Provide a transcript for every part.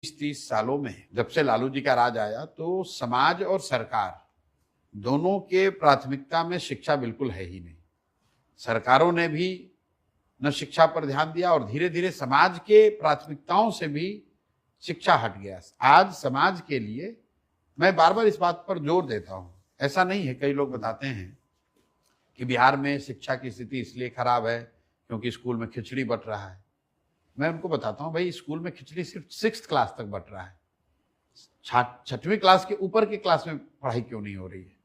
30 सालों में जब से लालू जी का राज आया तो समाज और सरकार दोनों के प्राथमिकता में शिक्षा बिल्कुल है ही नहीं। सरकारों ने भी न शिक्षा पर ध्यान दिया और धीरे धीरे समाज के प्राथमिकताओं से भी शिक्षा हट गया। आज समाज के लिए मैं बार बार इस बात पर जोर देता हूं, ऐसा नहीं है। कई लोग बताते हैं कि बिहार में शिक्षा की स्थिति इसलिए खराब है क्योंकि स्कूल में खिचड़ी बंट रहा है। मैं उनको बताता हूं, भाई स्कूल में खिचड़ी सिर्फ 6th क्लास तक बंट रहा है, 6वीं क्लास के ऊपर के क्लास में पढ़ाई क्यों नहीं हो रही है?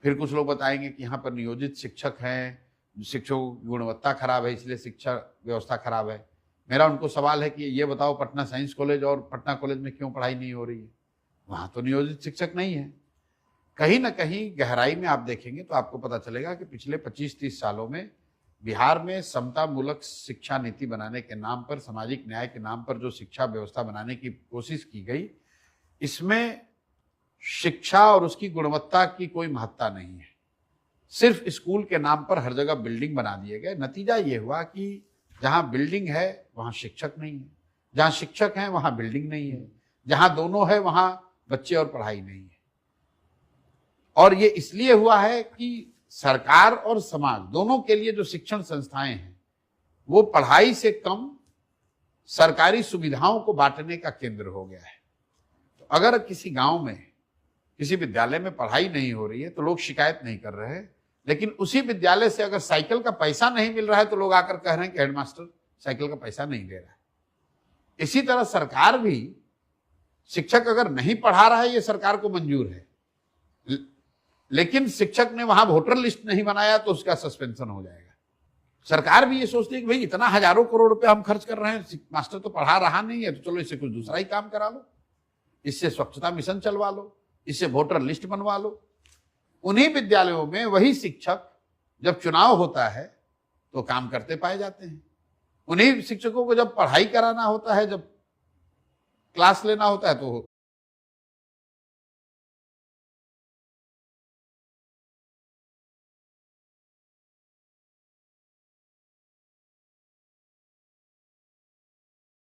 फिर कुछ लोग बताएंगे कि यहाँ पर नियोजित शिक्षक हैं, शिक्षकों की गुणवत्ता खराब है इसलिए शिक्षा व्यवस्था खराब है। मेरा उनको सवाल है कि ये बताओ, पटना साइंस कॉलेज और पटना कॉलेज में क्यों पढ़ाई नहीं हो रही है? वहां तो नियोजित शिक्षक नहीं है। कहीं ना कहीं गहराई में आप देखेंगे तो आपको पता चलेगा कि पिछले 25-30 सालों में बिहार में समता मूलक शिक्षा नीति बनाने के नाम पर, सामाजिक न्याय के नाम पर जो शिक्षा व्यवस्था बनाने की कोशिश की गई, इसमें शिक्षा और उसकी गुणवत्ता की कोई महत्ता नहीं है। सिर्फ स्कूल के नाम पर हर जगह बिल्डिंग बना दिए गए। नतीजा ये हुआ कि जहां बिल्डिंग है वहां शिक्षक नहीं है, जहां शिक्षक है वहां बिल्डिंग नहीं है, जहां दोनों है वहां बच्चे और पढ़ाई नहीं है। और ये इसलिए हुआ है कि सरकार और समाज दोनों के लिए जो शिक्षण संस्थाएं हैं वो पढ़ाई से कम सरकारी सुविधाओं को बांटने का केंद्र हो गया है। तो अगर किसी गांव में, किसी विद्यालय में पढ़ाई नहीं हो रही है तो लोग शिकायत नहीं कर रहे हैं, लेकिन उसी विद्यालय से अगर साइकिल का पैसा नहीं मिल रहा है तो लोग आकर कह रहे हैं कि हेडमास्टर साइकिल का पैसा नहीं दे रहा है। इसी तरह सरकार भी, शिक्षक अगर नहीं पढ़ा रहा है ये सरकार को मंजूर है, लेकिन शिक्षक ने वहां वोटर लिस्ट नहीं बनाया तो उसका सस्पेंशन हो जाएगा। सरकार भी ये सोचती है कि भाई इतना हजारों करोड़ रुपए हम खर्च कर रहे हैं, मास्टर तो पढ़ा रहा नहीं है, तो चलो इससे कुछ दूसरा ही काम करा लो, इससे स्वच्छता मिशन चलवा लो, इससे वोटर लिस्ट बनवा लो। उन्हीं विद्यालयों में वही शिक्षक जब चुनाव होता है तो काम करते पाए जाते हैं। उन्हीं शिक्षकों को जब पढ़ाई कराना होता है, जब क्लास लेना होता है तो